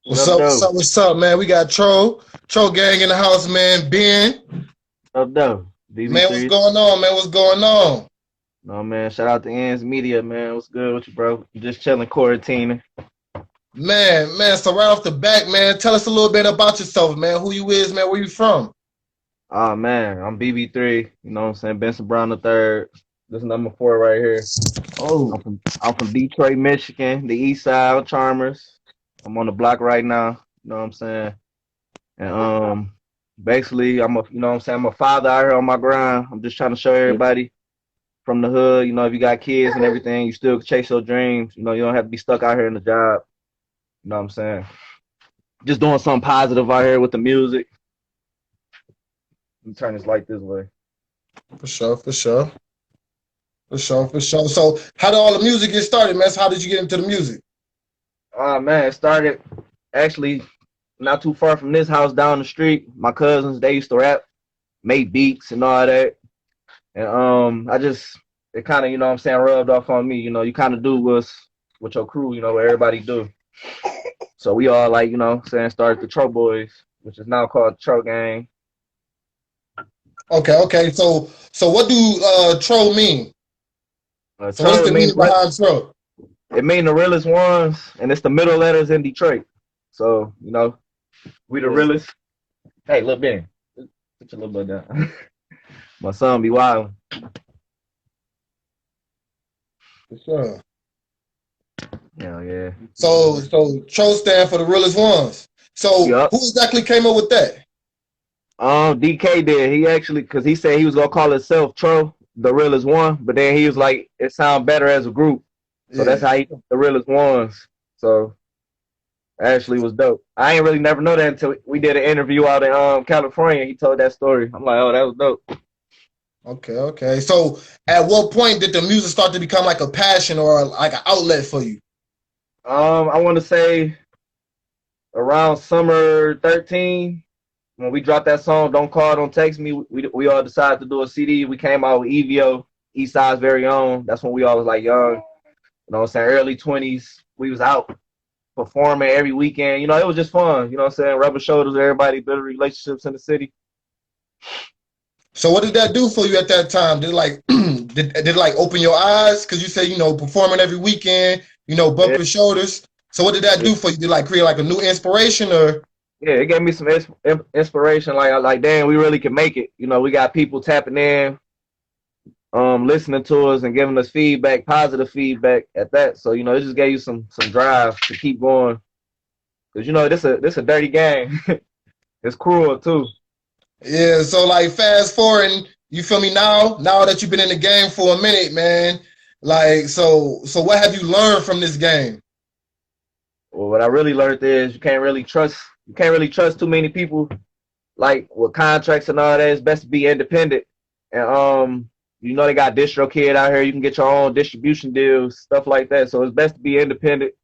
What What's up, up? What's though? up? What's up, man? We got TRO Gang in the house, man. Ben, What up, though? man, what's BB3. going on, man? What's going on? No, man. Shout out to Ends Media, man. What's good with you, bro? Just chilling, quarantining. Man. So right off the back, man, tell us a little bit about yourself, man. Who you is, man? Where you from? Oh, man. I'm BB3. You know what I'm saying? Benson Brown the third. This is number 4 right here. Oh, I'm from Detroit, Michigan, the East Side Charmers. I'm on the block right now. You know what I'm saying? And basically, you know what I'm saying? I'm a father out here on my grind. I'm just trying to show everybody from the hood. You know, if you got kids and everything, you still chase your dreams. You know, you don't have to be stuck out here in the job. You know what I'm saying? Just doing something positive out here with the music. Let me turn this light this way. for sure, for sure, for sure. So how did all the music get started, man? So how did you get into the music? Oh man, it started actually not too far from this house down the street. My cousins, they used to rap, make beats and all that. And I just it kind of, you know what I'm saying, rubbed off on me. You know, you kind of do with your crew, you know, what everybody do. So we all like, you know what I'm saying, started the TRO Boys, which is now called TRO Gang. Okay. So what do TRO mean? So what is TRO the mean meaning behind TRO? it mean the realest ones, and it's the middle letters in Detroit. So, you know, we the realest. Hey, little Ben, put your little butt down. My son be wild. For sure. Hell yeah. So TRO stand for the realest ones. So Yup. who exactly came up with that? DK did. He actually, cause he said he was gonna call himself TRO, the realest one, but then he was like, it sound better as a group. So that's Yeah. how he the realest ones. So actually was dope. I ain't really never know that until we did an interview out in California. He told that story. I'm like, oh, that was dope. Okay. So at what point did the music start to become like a passion or like an outlet for you? I want to say around summer 13 when we dropped that song "Don't Call, Don't Text Me." We all decided to do a CD. We came out with EVO, East Side's very own. That's when we all was like young. You know what I'm saying? Early 20s. We was out performing every weekend. You know, it was just fun. You know what I'm saying? Rubbing shoulders with everybody, building relationships in the city. So what did that do for you at that time? Did it like did it like open your eyes? Because you say, performing every weekend, Yeah, bumping shoulders. So what did that yeah. do for you? Did it like create like a new inspiration or Yeah, it gave me some inspiration. Like, damn, we really can make it. You know, we got people tapping in, listening to us and giving us feedback, positive feedback at that. So, you know, it just gave you some drive to keep going. Cause you know, this a dirty game. It's cruel too. yeah, so like fast forwarding, you feel me now that you've been in the game for a minute, man. Like so what have you learned from this game? Well, what I really learned is you can't really trust too many people like with contracts and all that. It's best to be independent. And you know they got DistroKid out here. You can get your own distribution deals, stuff like that. So it's best to be independent,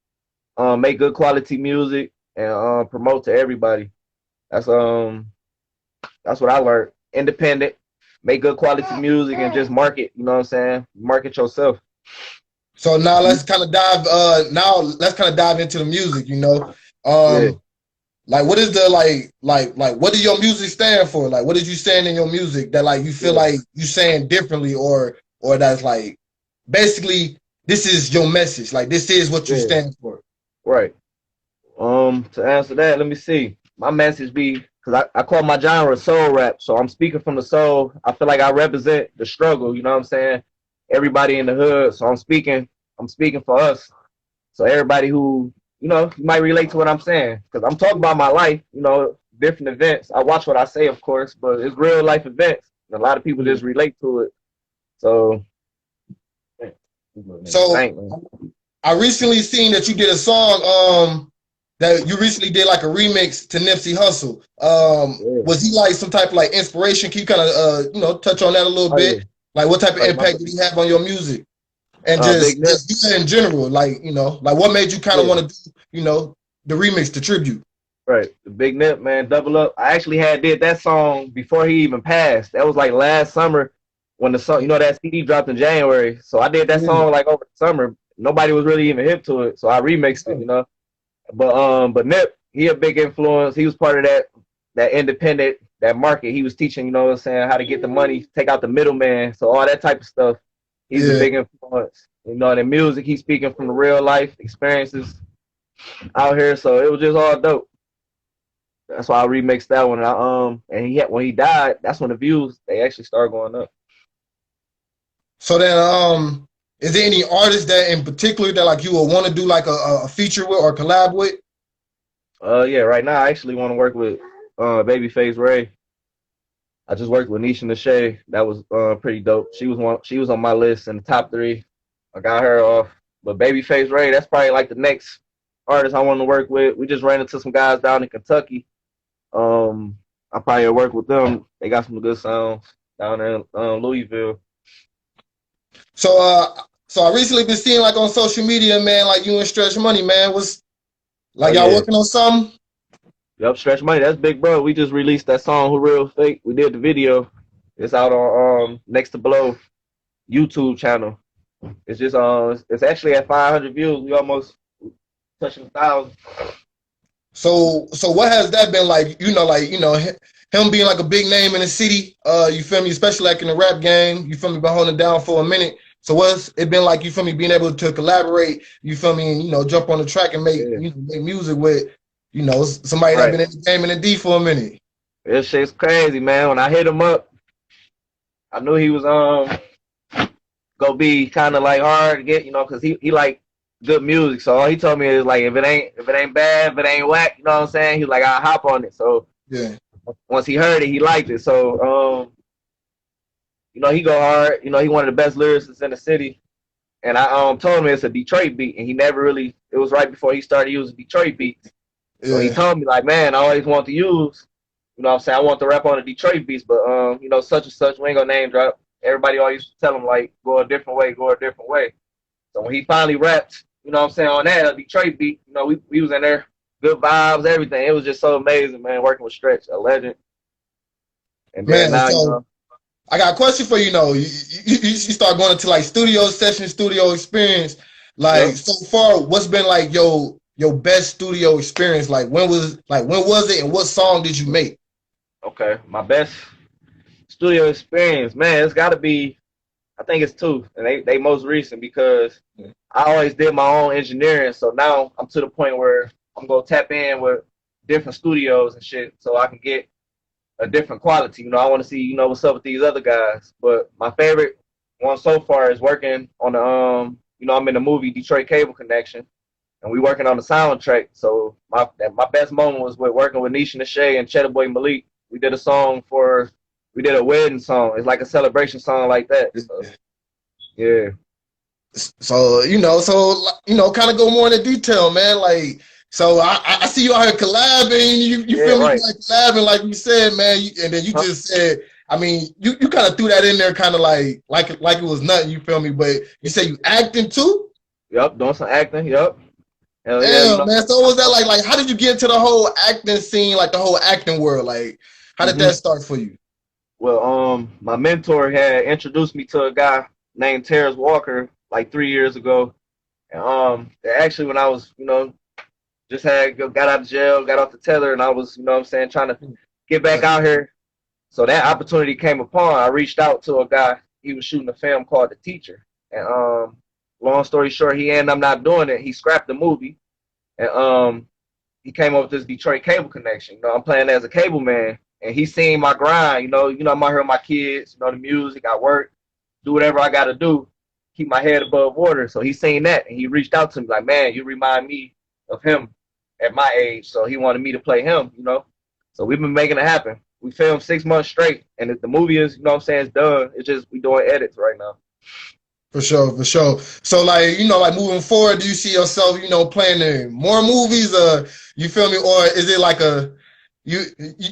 make good quality music and promote to everybody. That's that's what I learned. Independent, make good quality music and just market, you know what I'm saying? Market yourself. So now let's kind of dive into the music. Yeah. Um Like what is the like what does your music stand for? Like what is you saying in your music that like you feel Yeah. like you saying differently or that's like basically this is your message. Like this is what you Yeah. stand for. Right. To answer that, let me see. My message be because I call my genre soul rap, so I'm speaking from the soul. I feel like I represent the struggle. You know what I'm saying? Everybody in the hood. So I'm speaking for us. So everybody who you know you might relate to what I'm saying because I'm talking about my life. You know, different events. I watch what I say, of course, but it's real life events. And a lot of people Yeah. just relate to it. So, So thank man. I recently seen that you did a song that you recently did like a remix to Nipsey Hussle. Yeah. Was he like some type of like inspiration? Can you kind of touch on that a little Oh yeah. bit? Like what type of Like my impact did he have on your music? And Big Nip. just in general, like what made you kind of Yeah. want to do, the remix, the tribute. Right, the Big Nip, man, double up. I actually had did that song before he even passed. That was like last summer when the song, you know, that CD dropped in January. So I did that Yeah. song like over the summer. Nobody was really even hip to it, so I remixed it, you know. But Nip, he a big influence. He was part of that independent, that market. He was teaching, you know what I'm saying, how to get the money, take out the middleman. So all that type of stuff. He's a Yeah. big influence. You know, the music, he's speaking from the real life experiences out here. So it was just all dope. That's why I remixed that one. And when he died, that's when the views they actually started going up. So then, is there any artist that in particular that like you would want to do like a feature with or collab with? Yeah, right now I actually want to work with Babyface Ray. I just worked with Nisha Nashay. That was pretty dope. She was on my list in the top 3. I got her off. But Babyface Ray, that's probably like the next artist I want to work with. We just ran into some guys down in Kentucky. I probably work with them. They got some good sounds down there in Louisville. So I recently been seeing like on social media, man, like you and Stretch Money, man. Was Oh like y'all yeah. working on something? Yep, Stretch Money. That's big bro. We just released that song Who Real Fake. We did the video. It's out on Next to Blow YouTube channel. It's just it's actually at 500 views. We almost touching 1,000. So what has that been like? Him being like a big name in the city. You feel me? Especially like in the rap game. You feel me? Been holding down for a minute. So what's it been like? You feel me? Being able to collaborate. You feel me? And, jump on the track and make music with somebody that Right. been in the game in the D for a minute. This shit's crazy, man. When I hit him up, I knew he was gonna be kind of like hard to get, because he like good music. So all he told me is like if it ain't bad, if it ain't whack, you know what I'm saying? He was like, I'll hop on it. So Yeah. once he heard it, he liked it. So he go hard. He one of the best lyricists in the city. And I told him it's a Detroit beat, and he never really. It was right before he started using Detroit beats. So he told me like, man, I always want to use, you know what I'm saying, I want to rap on the Detroit beats, but such and such, we ain't gonna name drop. Everybody always used to tell him like, go a different way, go a different way. So when he finally rapped, you know what I'm saying, on that Detroit beat, we was in there, good vibes, everything. It was just so amazing, man, working with Stretch, a legend. And then Man, now, so I got a question for you. You start going into like studio session, studio experience. Like yep. so far, what's been like your best studio experience? Like when was it, and what song did you make? Okay, my best studio experience, man, it's got to be. I think it's 2, and they most recent because I always did my own engineering. So now I'm to the point where I'm gonna tap in with different studios and shit, so I can get a different quality. I want to see, what's up with these other guys. But my favorite one so far is working on the I'm in the movie Detroit Cable Connection, and we working on the soundtrack. So my best moment was with working with Nisha Nashay and Cheddar Boy Malik. We did a wedding song. It's like a celebration song like that. So, yeah. So kind of go more into detail, man. Like, so I see you out here collabing. You Yeah, feel me? right. Like collabing, like you said, man. And then you just said, I mean, you kind of threw that in there, kind of like it was nothing. You feel me? But you say you acting too? Yep, doing some acting. Yep. Hell yeah, Damn, man. So what was that like? Like, how did you get into the whole acting scene, like the whole acting world? Like, how did that start for you? Well, my mentor had introduced me to a guy named Terrence Walker like 3 years ago. And actually when I was, just got out of jail, got off the tether, and I was, what I'm saying, trying to get back out here. So that opportunity came upon. I reached out to a guy. He was shooting a film called The Teacher. And long story short, he ended up not doing it. He scrapped the movie. And he came up with this Detroit Cable Connection. I'm playing as a cable man. And he seen my grind, I'm out here with my kids, the music, I work, do whatever I got to do, keep my head above water. So he seen that, and he reached out to me like, man, you remind me of him at my age. So he wanted me to play him, So we've been making it happen. We filmed 6 months straight, and the movie is, it's done. It's just we doing edits right now. For sure, for sure. So like, like moving forward, do you see yourself, playing in more movies? You feel me? Or is it like you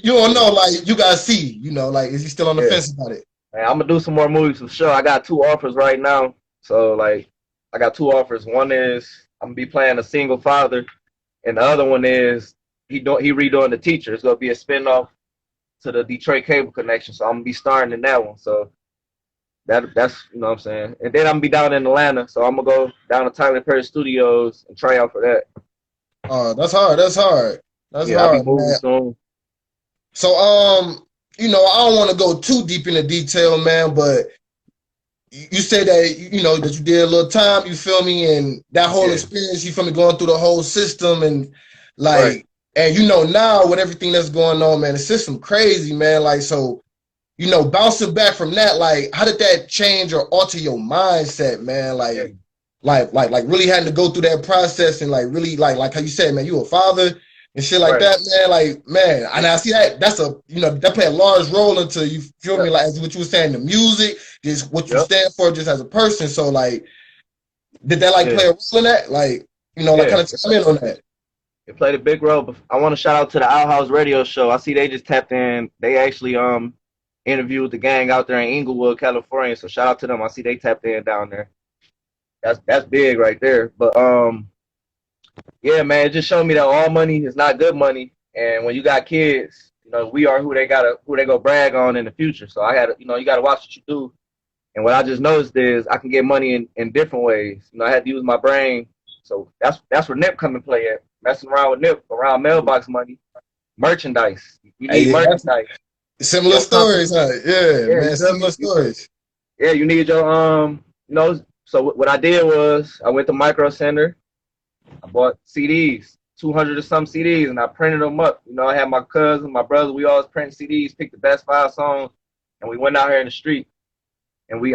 don't know, like you gotta see, like is you still on the fence about it? Man, I'm gonna do some more movies for sure. I got 2 offers right now. So like I got 2 offers. One is I'm gonna be playing a single father, and the other one is he redoing The Teacher. It's gonna be a spinoff to the Detroit Cable Connection. So I'm gonna be starring in that one. So that's what I'm saying. And then I'm gonna be down in Atlanta. So I'm gonna go down to Tyler Perry Studios and try out for that. That's hard. That's hard. That's Yeah, I'll be hard, moving man. soon. So, you know, I don't want to go too deep into detail, man, but you say that, you know, that you did a little time, you feel me, and that whole Yeah, experience, you feel me, going through the whole system and right. like, and you know, now with everything that's going on, man, the system crazy, man. Like, so, you know, bouncing back from that, like, how did that change or alter your mindset, man? Yeah, Like really having to go through that process and like really like how you said, man, you a father and shit like right. that, man. Like, man, and I see that that's a, you know, that play a large role into, you feel me, Yep, like as what you were saying, the music, just what you yep. stand for, just as a person. So like, did that like Yeah, play a role in that? Like, you know, like yeah. kind of chime in on that. It played a big role. But I want to shout out to the Outhouse Radio Show. I see they just tapped in. They actually interviewed the gang out there in Inglewood, California. So shout out to them. I see they tapped in down there. That's big right there. But yeah, man, it just showed me that all money is not good money. And when you got kids, you know, we are who they go brag on in the future. So I had to, you know, you gotta watch what you do. And what I just noticed is I can get money in different ways. You know, I had to use my brain. So that's where Nip come and play at. Messing around with Nip around mailbox money. Merchandise. You Hey, need yeah, that's merchandise. similar Your company. stories, huh? Yeah, Yeah, you man, feel similar me? stories. Yeah, you need your you know, so what I did was I went to Micro Center. I bought CDs, 200 or some CDs, and I printed them up. You know, I had my cousin, my brother, we always print CDs, pick the best 5 songs, and we went out here in the street and we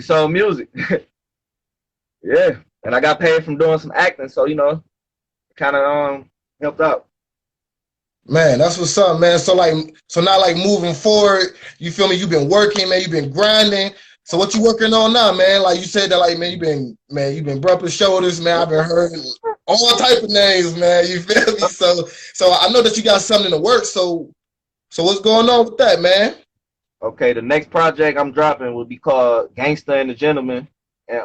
sold music. Yeah. And I got paid from doing some acting, so you know, it kinda helped out. Man, that's what's up, man. So like, so now like moving forward, you feel me? You've been working, man. You've been grinding. So what you working on now, man? Like you said that, like you've been bumping shoulders, man. I've been heard all type of names, man. You feel me? So I know that you got something to work. So what's going on with that, man? Okay, the next project I'm dropping will be called Gangsta and the Gentleman. And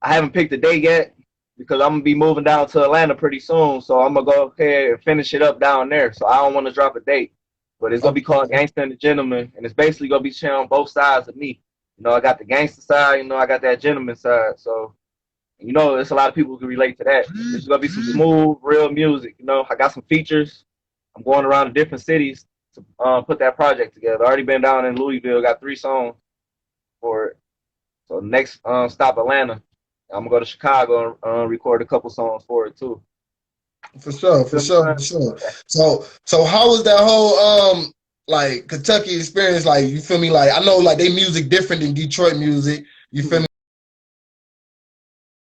I haven't picked a date yet because I'm gonna be moving down to Atlanta pretty soon. So I'm gonna go ahead and finish it up down there. So I don't want to drop a date, but it's gonna be called Okay. Gangsta and the Gentleman, and it's basically gonna be sharing both sides of me. You know, I got the gangster side. You know, I got that gentleman side. So you know, there's a lot of people who can relate to that. This is gonna be some smooth, real music. You know, I got some features. I'm going around to different cities to put that project together. I already been down in Louisville, got 3 songs for it. So next stop Atlanta. I'm gonna go to Chicago and record a couple songs for it too. For sure, You for feel me, sure, for man? sure. So how was that whole like Kentucky experience? Like you feel me? Like I know like they music different than Detroit music. You feel me?